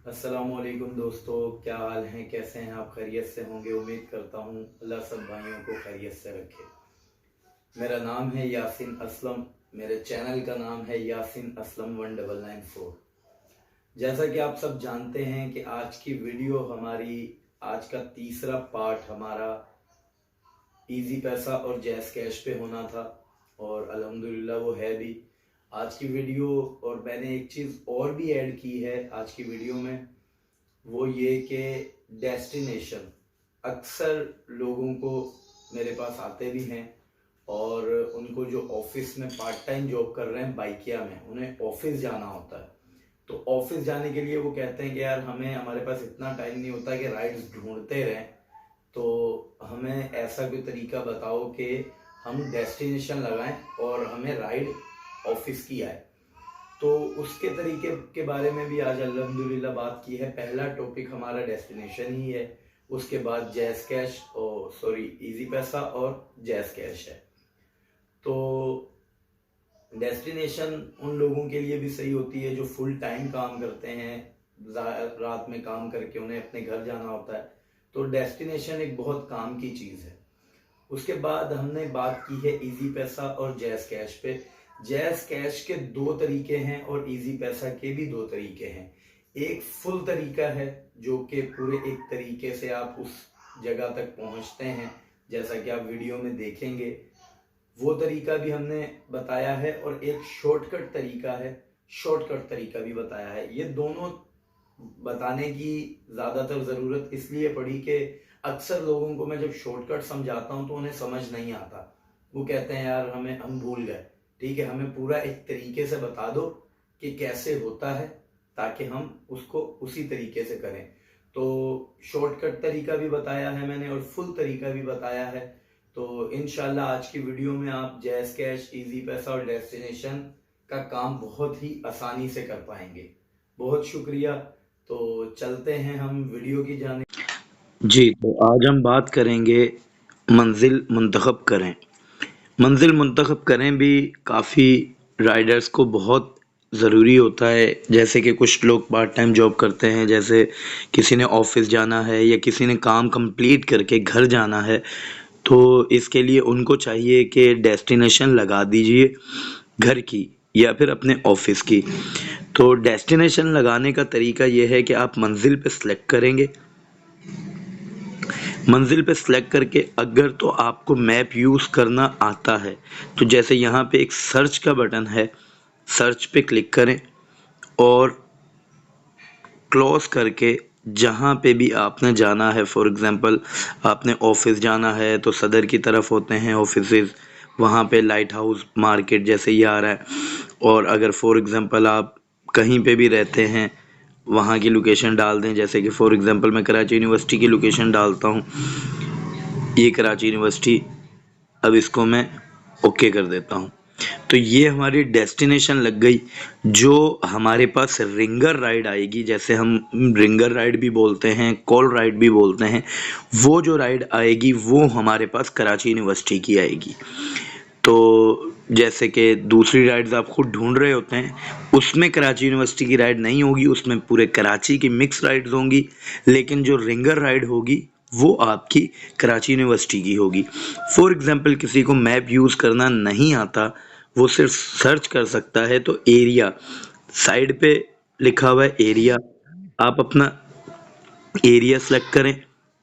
अस्सलामुअलैकुम दोस्तों, क्या हाल हैं? कैसे हैं आप? खैरियत से होंगे। उम्मीद करता हूँ अल्लाह सब भाइयों को खैरियत से रखे। मेरा नाम है यासिन असलम। मेरे चैनल का नाम है यासिन असलम 1994। जैसा कि आप सब जानते हैं कि आज की वीडियो हमारी, आज का तीसरा पार्ट हमारा इजी पैसा और जैस कैश पे होना था, और अल्हम्दुलिल्लाह वो है भी आज की वीडियो। और मैंने एक चीज़ और भी ऐड की है आज की वीडियो में, वो ये कि डेस्टिनेशन अक्सर लोगों को मेरे पास आते भी हैं, और उनको जो ऑफिस में पार्ट टाइम जॉब कर रहे हैं बाइकिया में, उन्हें ऑफिस जाना होता है। तो ऑफिस जाने के लिए वो कहते हैं कि यार हमारे पास इतना टाइम नहीं होता कि राइड्स ढूंढते रहें, तो हमें ऐसा कोई तरीका बताओ कि हम डेस्टिनेशन लगाएं और हमें राइड ऑफिस की आए। तो उसके तरीके के बारे में भी आज अल्हम्दुलिल्लाह बात की है। पहला टॉपिक हमारा डेस्टिनेशन ही है, उसके बाद जैस कैश और सॉरी इजी पैसा और जैस कैश है। तो डेस्टिनेशन उन लोगों के लिए भी सही होती है जो फुल टाइम काम करते हैं, रात में काम करके उन्हें अपने घर जाना होता है। तो डेस्टिनेशन एक बहुत काम की चीज़ है। उसके बाद हमने बात की है इजी पैसा और जैस कैश पे। जैस कैश के दो तरीके हैं और इजी पैसा के भी दो तरीके हैं। एक फुल तरीका है जो कि पूरे एक तरीके से आप उस जगह तक पहुंचते हैं, जैसा कि आप वीडियो में देखेंगे, वो तरीका भी हमने बताया है। और एक शॉर्टकट तरीका है, शॉर्टकट तरीका भी बताया है। ये दोनों बताने की ज्यादातर जरूरत इसलिए पड़ी कि अक्सर लोगों को मैं जब शॉर्टकट समझाता हूं तो उन्हें समझ नहीं आता। वो कहते हैं यार हम भूल गए। ठीक है, हमें पूरा एक तरीके से बता दो कि कैसे होता है, ताकि हम उसको उसी तरीके से करें। तो शॉर्टकट तरीका भी बताया है मैंने और फुल तरीका भी बताया है। तो इंशाल्लाह आज की वीडियो में आप जैस कैश, इजी पैसा और डेस्टिनेशन का काम बहुत ही आसानी से कर पाएंगे। बहुत शुक्रिया। तो चलते हैं हम वीडियो की जाने। जी, तो आज हम बात करेंगे मंजिल मुंतखब करें। मंजिल मुंतखब करें भी काफ़ी राइडर्स को बहुत ज़रूरी होता है। जैसे कि कुछ लोग पार्ट टाइम जॉब करते हैं, जैसे किसी ने ऑफिस जाना है या किसी ने काम कंप्लीट करके घर जाना है, तो इसके लिए उनको चाहिए कि डेस्टिनेशन लगा दीजिए घर की या फिर अपने ऑफिस की। तो डेस्टिनेशन लगाने का तरीका यह है कि आप मंजिल पे सेलेक्ट करेंगे। मंजिल पे सेलेक्ट करके अगर तो आपको मैप यूज़ करना आता है, तो जैसे यहाँ पे एक सर्च का बटन है, सर्च पे क्लिक करें और क्लोज करके जहाँ पे भी आपने जाना है, फॉर एग्ज़ाम्पल आपने ऑफिस जाना है तो सदर की तरफ होते हैं ऑफिसेज़, वहाँ पे लाइट हाउस मार्केट जैसे ये आ रहा है। और अगर फॉर एग्ज़ाम्पल आप कहीं पे भी रहते हैं, वहाँ की लोकेशन डाल दें। जैसे कि फॉर एग्ज़ाम्पल मैं कराची यूनिवर्सिटी की लोकेशन डालता हूँ, ये कराची यूनिवर्सिटी। अब इसको मैं ओके कर देता हूँ। तो ये हमारी डेस्टिनेशन लग गई। जो हमारे पास रिंगर राइड आएगी, जैसे हम रिंगर राइड भी बोलते हैं, कॉल राइड भी बोलते हैं, वो जो राइड आएगी वो हमारे पास कराची यूनिवर्सिटी की आएगी। तो जैसे कि दूसरी राइड्स आप खुद ढूंढ रहे होते हैं, उसमें कराची यूनिवर्सिटी की राइड नहीं होगी, उसमें पूरे कराची की मिक्स राइड्स होंगी। लेकिन जो रिंगर राइड होगी वो आपकी कराची यूनिवर्सिटी की होगी। फॉर एग्जांपल किसी को मैप यूज़ करना नहीं आता, वो सिर्फ सर्च कर सकता है। तो एरिया साइड पे लिखा हुआ है एरिया, आप अपना एरिया सेलेक्ट करें।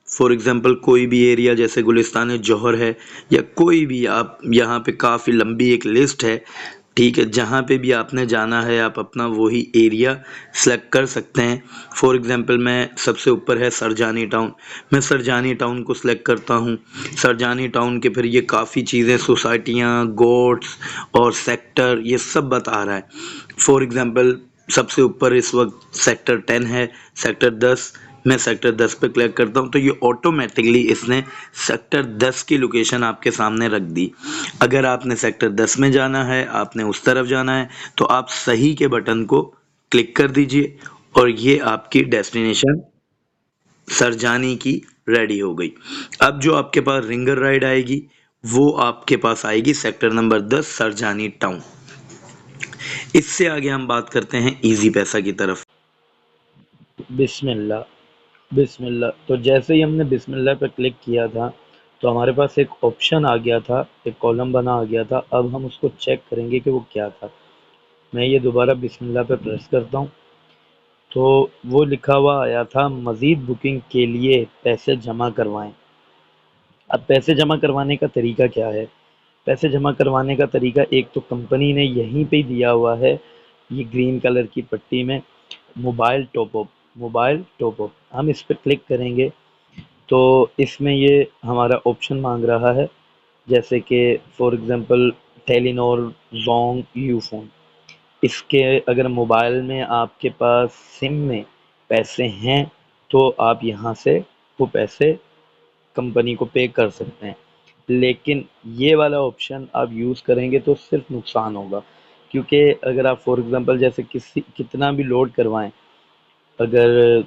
फॉर एग्जांपल कोई भी एरिया, जैसे गुलिस्तान जौहर है या कोई भी, आप यहाँ पे काफ़ी लंबी एक लिस्ट है, ठीक है, जहाँ पे भी आपने जाना है आप अपना वही एरिया सेलेक्ट कर सकते हैं। फॉर एग्जांपल मैं सबसे ऊपर है सरजानी टाउन, मैं सरजानी टाउन को सिलेक्ट करता हूँ। सरजानी टाउन के फिर ये काफ़ी चीज़ें, सोसाइटियाँ, गोट्स और सेक्टर, ये सब बता रहा है। फॉर एग्जांपल सबसे ऊपर इस वक्त सेक्टर 10 है, सेक्टर 10, मैं सेक्टर 10 पे क्लिक करता हूँ तो ये ऑटोमेटिकली इसने सेक्टर 10 की लोकेशन आपके सामने रख दी। अगर आपने सेक्टर 10 में जाना है, आपने उस तरफ जाना है, तो आप सही के बटन को क्लिक कर दीजिए और ये आपकी डेस्टिनेशन सरजानी की रेडी हो गई। अब जो आपके पास रिंगर राइड आएगी वो आपके पास आएगी सेक्टर नंबर 10 सरजानी टाउन। इससे आगे हम बात करते हैं इजी पैसा की तरफ। बिस्मिल्लाह। बिस्मिल्लाह, तो जैसे ही हमने बिस्मिल्लाह पे क्लिक किया था तो हमारे पास एक ऑप्शन आ गया था, एक कॉलम बना आ गया था। अब हम उसको चेक करेंगे कि वो क्या था। मैं ये दोबारा बिस्मिल्लाह पे प्रेस करता हूँ तो वो लिखा हुआ आया था, मज़ीद बुकिंग के लिए पैसे जमा करवाएं। अब पैसे जमा करवाने का तरीका क्या है? पैसे जमा करवाने का तरीका, एक तो कंपनी ने यहीं पे दिया हुआ है, ये ग्रीन कलर की पट्टी में, mobile top up. Mobile top up हम इस पर क्लिक करेंगे तो इसमें ये हमारा ऑप्शन मांग रहा है, जैसे कि for example Telenor, Jong, Ufone. इसके अगर मोबाइल में आपके पास सिम में पैसे हैं तो आप यहाँ से वो पैसे कंपनी को पे कर सकते हैं। लेकिन ये वाला ऑप्शन आप यूज़ करेंगे तो सिर्फ नुकसान होगा, क्योंकि अगर आप फॉर एग्जांपल जैसे किसी कितना भी लोड करवाएं, अगर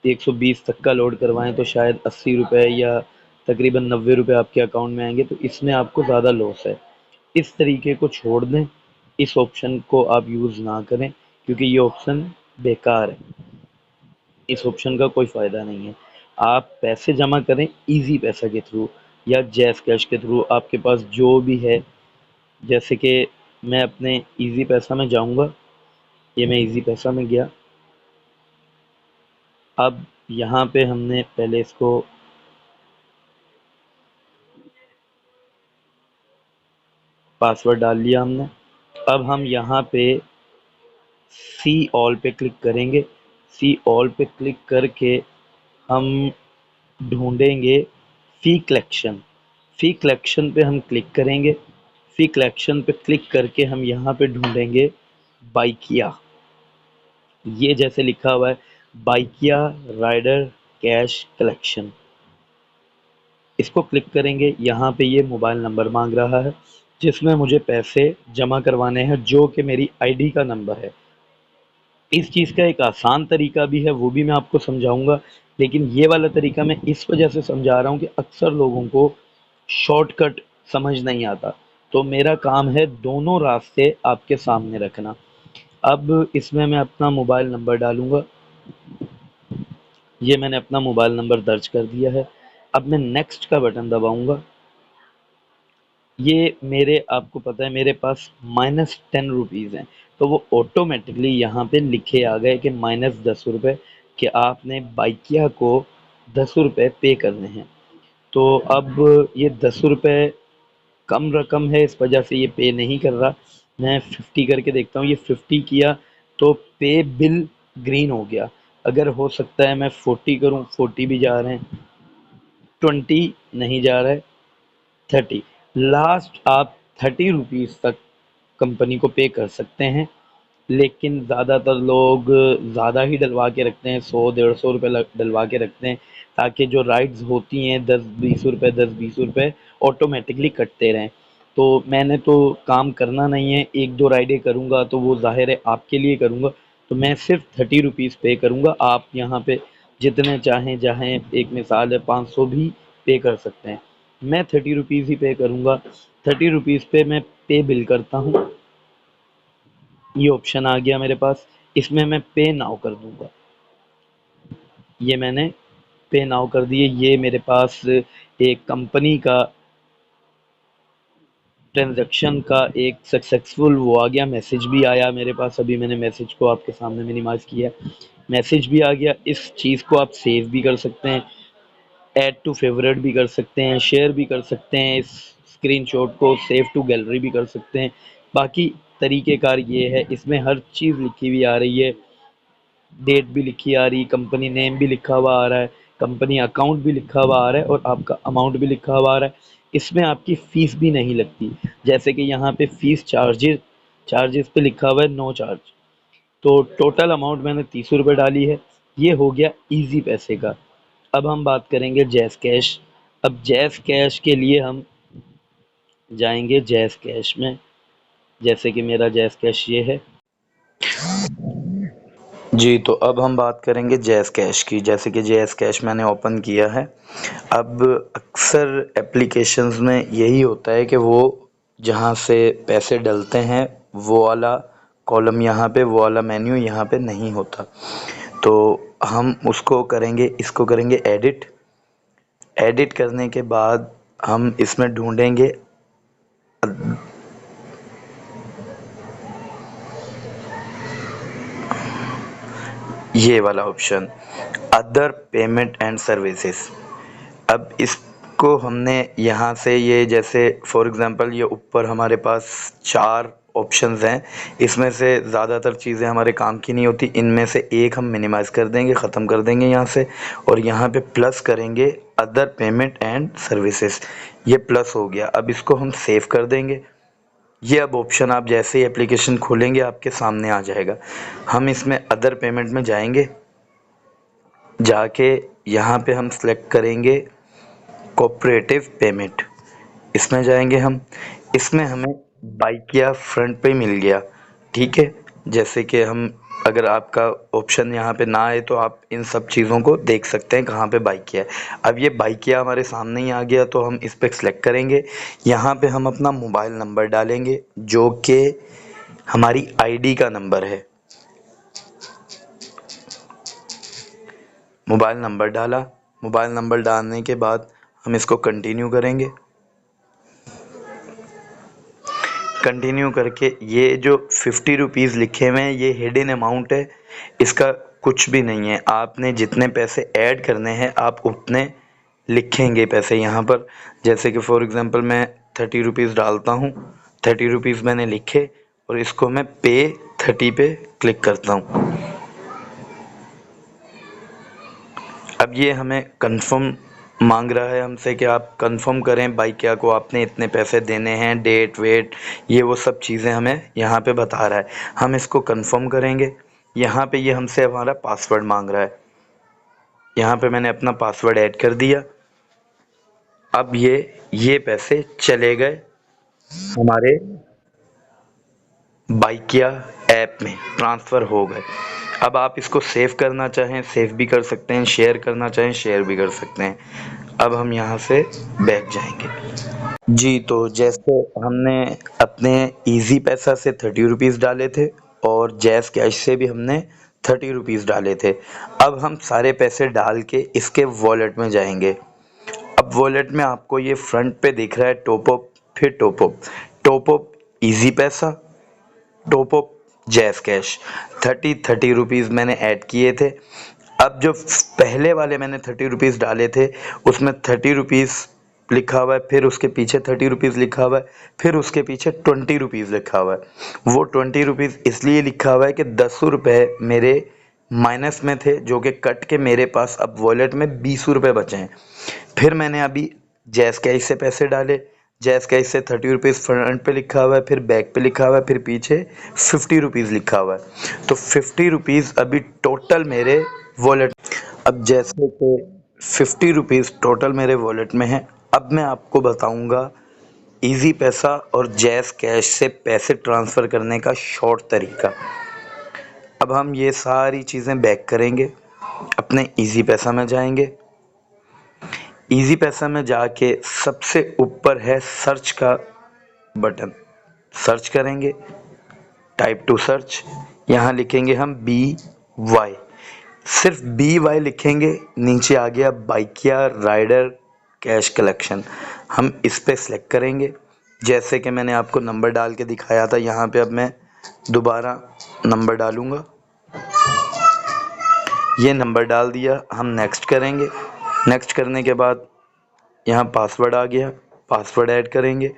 120 तक का लोड करवाएं तो शायद 80 रुपये या तकरीबन 90 रुपये आपके अकाउंट में आएंगे, तो इसमें आपको ज़्यादा लॉस है। इस तरीके को छोड़ दें, इस ऑप्शन को आप यूज़ ना करें, क्योंकि ये ऑप्शन बेकार है, इस ऑप्शन का कोई फ़ायदा नहीं है। आप पैसे जमा करें इजी पैसा के थ्रू या जैज़ कैश के थ्रू, आपके पास जो भी है। जैसे कि मैं अपने इजी पैसा में जाऊंगा, ये मैं इजी पैसा में गया। अब यहाँ पे हमने पहले इसको पासवर्ड डाल लिया हमने। अब हम यहाँ पे सी ऑल पे क्लिक करेंगे। सी ऑल पे क्लिक करके हम ढूंढेंगे फ़ी कलेक्शन। फ़ी कलेक्शन पे हम क्लिक करेंगे। फ़ी कलेक्शन पे क्लिक करके हम यहाँ पे ढूंढेंगे बाइकिया। ये जैसे लिखा हुआ है, बाइकिया राइडर कैश कलेक्शन, इसको क्लिक करेंगे। यहाँ पे ये मोबाइल नंबर मांग रहा है जिसमें मुझे पैसे जमा करवाने हैं, जो कि मेरी आईडी का नंबर है। इस चीज़ का एक आसान तरीका भी है, वो भी मैं आपको समझाऊंगा, लेकिन ये वाला तरीका मैं इस वजह से समझा रहा हूँ कि अक्सर लोगों को शॉर्टकट समझ नहीं आता। तो मेरा काम है दोनों रास्ते आपके सामने रखना। अब इसमें मैं अपना मोबाइल नंबर डालूंगा। ये मैंने अपना मोबाइल नंबर दर्ज कर दिया है। अब मैं नेक्स्ट का बटन दबाऊंगा। ये मेरे, आपको पता है मेरे पास -10 रुपीज़ हैं, तो वो ऑटोमेटिकली यहाँ पे लिखे आ गए कि -10 रुपये, कि आपने बाइकिया को 10 रुपये पे करने हैं। तो अब ये 10 रुपये कम रकम है, इस वजह से ये पे नहीं कर रहा। मैं 50 करके देखता हूँ, ये 50 किया तो पे बिल ग्रीन हो गया। अगर हो सकता है मैं 40 करूँ, 40 भी जा रहे हैं, 20 नहीं जा रहा है, 30, लास्ट आप 30 रुपीज़ तक कंपनी को पे कर सकते हैं। लेकिन ज़्यादातर लोग ज़्यादा ही डलवा के रखते हैं, 100-150 रुपये डलवा के रखते हैं, ताकि जो राइड्स होती हैं 10-20 रुपये, 10-20 रुपये ऑटोमेटिकली कटते रहें। तो मैंने तो काम करना नहीं है, 1-2 राइडें करूँगा तो वो ज़ाहिर है आपके लिए करूँगा, तो मैं सिर्फ 30 रुपीज़ पे करूँगा। आप यहाँ पे जितने चाहें, चाहें एक मिसाल है 500 भी पे कर सकते हैं, मैं 30 रुपीज़ ही पे करूँगा। 30 रुपीज़ पे मैं पे बिल करता हूँ। ये ऑप्शन आ गया मेरे पास, इसमें मैं पे नाउ कर दूंगा। ये मैंने पे नाउ कर दिए। ये मेरे पास एक कंपनी का ट्रांजैक्शन का एक सक्सेसफुल वो आ गया, मैसेज भी आया मेरे पास। अभी मैंने मैसेज को आपके सामने मिनिमाइज किया, मैसेज भी आ गया। इस चीज़ को आप सेव भी कर सकते हैं, ऐड टू फेवरेट भी कर सकते हैं, शेयर भी कर सकते हैं, इस स्क्रीनशॉट को सेव टू गैलरी भी कर सकते हैं। बाकी तरीक़ेकार ये है, इसमें हर चीज़ लिखी हुई आ रही है, डेट भी लिखी आ रही, कंपनी नेम भी लिखा हुआ आ रहा है, कंपनी अकाउंट भी लिखा हुआ आ रहा है, और आपका अमाउंट भी लिखा हुआ आ रहा है। इसमें आपकी फ़ीस भी नहीं लगती, जैसे कि यहाँ पे फ़ीस चार्जेस पे लिखा हुआ है नो चार्ज। तो टोटल अमाउंट मैंने 30 रुपये डाली है। ये हो गया इजी पैसे का। अब हम बात करेंगे जैज़ कैश। अब जैज़ कैश के लिए हम जाएंगे जैज़ कैश में, जैसे कि मेरा जैज़ कैश ये है जी। तो अब हम बात करेंगे जैज़ कैश की। जैसे कि जैज़ कैश मैंने ओपन किया है। अब अक्सर एप्लीकेशंस में यही होता है कि वो जहाँ से पैसे डलते हैं वो वाला कॉलम यहाँ पे, वो वाला मेन्यू यहाँ पे नहीं होता। तो हम उसको करेंगे, इसको करेंगे एडिट। एडिट करने के बाद हम इसमें ढूंढेंगे ये वाला option, other payment and services. अब इसको हमने यहाँ से, ये जैसे फॉर एग्ज़ाम्पल ये ऊपर हमारे पास 4 ऑप्शंस हैं, इसमें से ज़्यादातर चीज़ें हमारे काम की नहीं होती, इनमें से एक हम मिनिमाइज़ कर देंगे, ख़त्म कर देंगे यहाँ से, और यहाँ पे प्लस करेंगे अदर पेमेंट एंड सर्विसेज। ये प्लस हो गया। अब इसको हम सेव कर देंगे। ये अब ऑप्शन आप जैसे ही एप्लीकेशन खोलेंगे आपके सामने आ जाएगा। हम इसमें अदर पेमेंट में जाएंगे, जाके यहाँ पे हम सेलेक्ट करेंगे कोऑपरेटिव पेमेंट। इसमें जाएंगे हम, इसमें हमें बाइकिया फ्रंट पे मिल गया, ठीक है। जैसे कि हम, अगर आपका ऑप्शन यहाँ पे ना आए तो आप इन सब चीज़ों को देख सकते हैं कहाँ पे बाइकिया है। अब ये बाइकिया हमारे सामने ही आ गया, तो हम इस पर सेलेक्ट करेंगे। यहाँ पे हम अपना मोबाइल नंबर डालेंगे जो कि हमारी आईडी का नंबर है। मोबाइल नंबर डाला। मोबाइल नंबर डालने के बाद हम इसको कंटिन्यू करेंगे। कंटिन्यू करके ये जो 50 रुपीज़ लिखे हुए हैं ये हिडन अमाउंट है, इसका कुछ भी नहीं है। आपने जितने पैसे ऐड करने हैं आप उतने लिखेंगे पैसे यहाँ पर। जैसे कि फॉर एग्ज़ाम्पल मैं 30 रुपीज़ डालता हूँ, 30 रुपीज़ मैंने लिखे और इसको मैं पे 30 पे क्लिक करता हूँ। अब ये हमें कंफर्म मांग रहा है हमसे कि आप कंफर्म करें बाइकिया को आपने इतने पैसे देने हैं, डेट वेट ये वो सब चीज़ें हमें यहाँ पे बता रहा है। हम इसको कंफर्म करेंगे। यहाँ पे ये हमसे हमारा पासवर्ड मांग रहा है, यहाँ पे मैंने अपना पासवर्ड ऐड कर दिया। अब ये पैसे चले गए हमारे बाइकिया ऐप में, ट्रांसफ़र हो गए। अब आप इसको सेव करना चाहें सेव भी कर सकते हैं, शेयर करना चाहें शेयर भी कर सकते हैं। अब हम यहाँ से बैक जाएंगे जी। तो जैसे हमने अपने इजी पैसा से 30 रुपीज़ डाले थे और जैज़ कैश से भी हमने 30 रुपीज़ डाले थे। अब हम सारे पैसे डाल के इसके वॉलेट में जाएंगे। अब वॉलेट में आपको ये फ्रंट पे दिख रहा है टॉपअप, फिर टॉपअप इजी पैसा, टॉपअप जैज़ कैश। 30 रुपीज़ मैंने ऐड किए थे। अब जो पहले वाले मैंने 30 रुपीज़ डाले थे उसमें 30 रुपीज़ लिखा हुआ है, फिर उसके पीछे 30 रुपीज़ लिखा हुआ है, फिर उसके पीछे 20 रुपीज़ लिखा हुआ है। वो 20 रुपीज़ इसलिए लिखा हुआ है कि 10 रुपये मेरे माइनस में थे जो कि कट के मेरे पास अब वॉलेट में 20 रुपये बचे हैं। फिर मैंने अभी जैज़ कैश से पैसे डाले, जैज़ कैश से 30 रुपीज़ फ्रंट पे लिखा हुआ है, फिर बैक पे लिखा हुआ है, फिर पीछे 50 रुपीज़ लिखा हुआ है। तो 50 रुपीज़ अभी टोटल मेरे वॉलेट, अब जैसे कि 50 रुपीज़ टोटल मेरे वॉलेट में है। अब मैं आपको बताऊंगा इजी पैसा और जैज़ कैश से पैसे ट्रांसफ़र करने का शॉर्ट तरीका। अब हम ये सारी चीज़ें बैक करेंगे, अपने इजी पैसा में जाएंगे। इजी पैसा में जाके सबसे ऊपर है सर्च का बटन, सर्च करेंगे, टाइप टू सर्च। यहाँ लिखेंगे हम BY, सिर्फ BY लिखेंगे, नीचे आ गया बाइकिया राइडर कैश कलेक्शन। हम इस पे सेलेक्ट करेंगे। जैसे कि मैंने आपको नंबर डाल के दिखाया था, यहाँ पे अब मैं दोबारा नंबर डालूँगा। ये नंबर डाल दिया, हम नेक्स्ट करेंगे। नेक्स्ट करने के बाद यहाँ पासवर्ड आ गया, पासवर्ड ऐड करेंगे।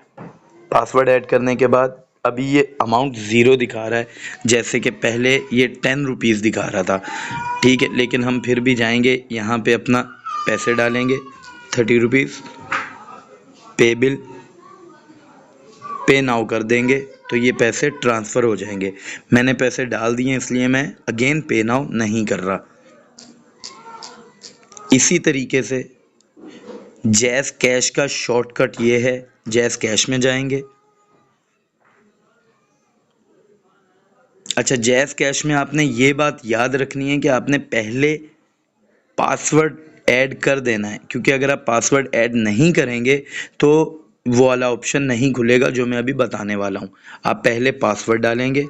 पासवर्ड ऐड करने के बाद अभी ये अमाउंट ज़ीरो दिखा रहा है, जैसे कि पहले ये 10 रुपीज़ दिखा रहा था, ठीक है। लेकिन हम फिर भी जाएंगे, यहाँ पे अपना पैसे डालेंगे 30 रुपीज़, पे बिल, पे नाउ कर देंगे तो ये पैसे ट्रांसफ़र हो जाएंगे। मैंने पैसे डाल दिए इसलिए मैं अगेन पे नाउ नहीं कर रहा। इसी तरीके से जैज़ कैश का शॉर्टकट ये है, जैज़ कैश में जाएंगे। अच्छा, जैज़ कैश में आपने ये बात याद रखनी है कि आपने पहले पासवर्ड ऐड कर देना है, क्योंकि अगर आप पासवर्ड ऐड नहीं करेंगे तो वो वाला ऑप्शन नहीं खुलेगा जो मैं अभी बताने वाला हूँ। आप पहले पासवर्ड डालेंगे,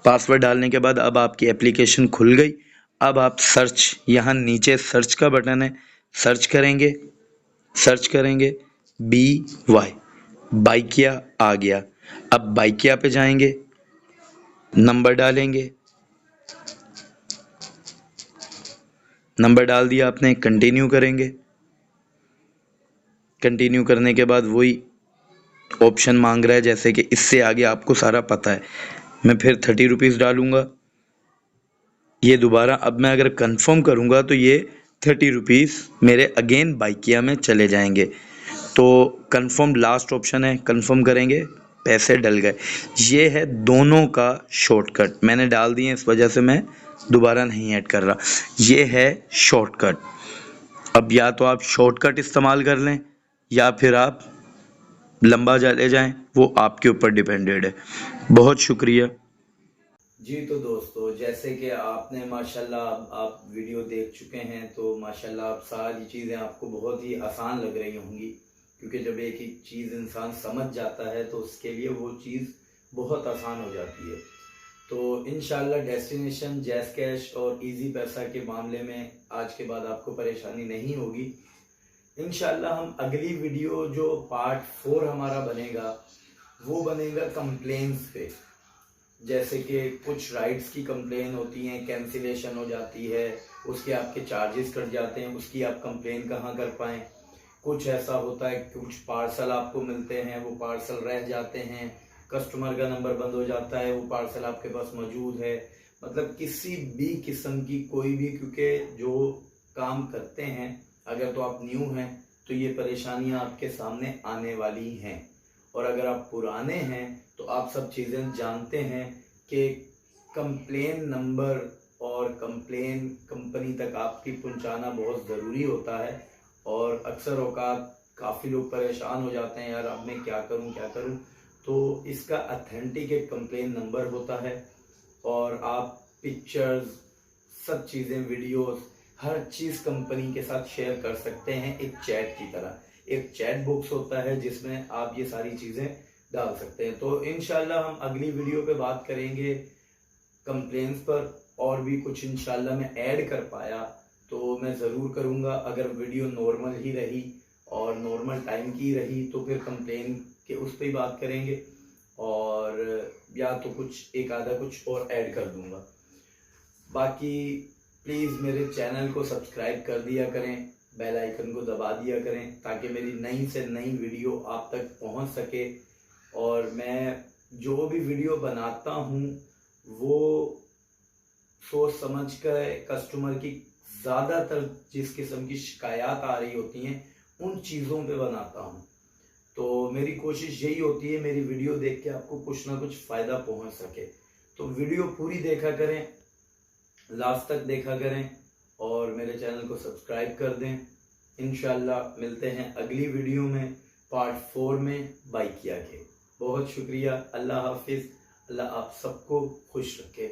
पासवर्ड डालने के बाद अब आपकी एप्लीकेशन खुल गई। अब आप सर्च, यहाँ नीचे सर्च का बटन है, सर्च करेंगे BY, बाइकिया आ गया। अब बाइकिया पे जाएंगे, नंबर डालेंगे, नंबर डाल दिया आपने, कंटिन्यू करेंगे। कंटिन्यू करने के बाद वही ऑप्शन मांग रहा है, जैसे कि इससे आगे आपको सारा पता है। मैं फिर 30 रुपीज़ डालूँगा। ये दोबारा अब मैं अगर कंफर्म करूँगा तो ये 30 रुपीज़ मेरे अगेन बाइकिया में चले जाएंगे। तो कंफर्म लास्ट ऑप्शन है, कंफर्म करेंगे, पैसे डल गए। ये है दोनों का शॉर्टकट, मैंने डाल दिए, इस वजह से मैं दोबारा नहीं ऐड कर रहा। ये है शॉर्टकट। अब या तो आप शॉर्टकट इस्तेमाल कर लें या फिर आप लंबा चले जाएं, वो आपके ऊपर डिपेंडेड है। बहुत शुक्रिया। जी तो दोस्तों, जैसे कि आपने माशाल्लाह आप वीडियो देख चुके हैं, तो माशाल्लाह आप सारी चीज़ें आपको बहुत ही आसान लग रही होंगी, क्योंकि जब एक ही चीज़ इंसान समझ जाता है तो उसके लिए वो चीज़ बहुत आसान हो जाती है। तो इंशाल्लाह डेस्टिनेशन, जैज़ कैश और इजी पैसा के मामले में आज के बाद आपको परेशानी नहीं होगी। इंशाल्लाह हम अगली वीडियो जो पार्ट 4 हमारा बनेगा वो बनेगा कंप्लेंट्स पे। जैसे कि कुछ राइड्स की कंप्लेन होती हैं, कैंसिलेशन हो जाती है, उसके आपके चार्जेस कट जाते हैं, उसकी आप कंप्लेन कहाँ कर पाएँ। कुछ ऐसा होता है, कुछ पार्सल आपको मिलते हैं, वो पार्सल रह जाते हैं, कस्टमर का नंबर बंद हो जाता है, वो पार्सल आपके पास मौजूद है। मतलब किसी भी किस्म की कोई भी, क्योंकि जो काम करते हैं, अगर तो आप न्यू हैं तो ये परेशानियां आपके सामने आने वाली हैं, और अगर आप पुराने हैं तो आप सब चीज़ें जानते हैं कि कंप्लेन नंबर और कंप्लेन कंपनी तक आपकी पहुंचाना बहुत ज़रूरी होता है। और अक्सर औकात काफ़ी लोग परेशान हो जाते हैं, यार अब मैं क्या करूं। तो इसका अथेंटिक एक कंप्लेन नंबर होता है, और आप पिक्चर्स, सब चीज़ें, वीडियोस, हर चीज़ कंपनी के साथ शेयर कर सकते हैं एक चैट की तरह। एक चैट बॉक्स होता है जिसमें आप ये सारी चीज़ें डाल सकते हैं। तो इंशाल्लाह हम अगली वीडियो पे बात करेंगे कंप्लेंट्स पर, और भी कुछ इंशाल्लाह मैं ऐड कर पाया तो मैं ज़रूर करूँगा। अगर वीडियो नॉर्मल ही रही और नॉर्मल टाइम की रही तो फिर कंप्लेन के उस पर ही बात करेंगे, और या तो कुछ एक आधा कुछ और ऐड कर दूँगा। बाकी प्लीज़ मेरे चैनल को सब्सक्राइब कर दिया करें, बेल आइकन को दबा दिया करें, ताकि मेरी नई से नई वीडियो आप तक पहुंच सके। और मैं जो भी वीडियो बनाता हूं वो सोच समझ कर, कस्टमर की ज़्यादातर जिस किस्म की शिकायत आ रही होती हैं उन चीज़ों पे बनाता हूं। तो मेरी कोशिश यही होती है, मेरी वीडियो देख के आपको कुछ ना कुछ फ़ायदा पहुंच सके। तो वीडियो पूरी देखा करें, लास्ट तक देखा करें, और मेरे चैनल को सब्सक्राइब कर दें। इंशाल्लाह मिलते हैं अगली वीडियो में, पार्ट 4 में बाइकिया के। बहुत शुक्रिया। अल्लाह हाफिज़। अल्लाह आप सबको खुश रखे।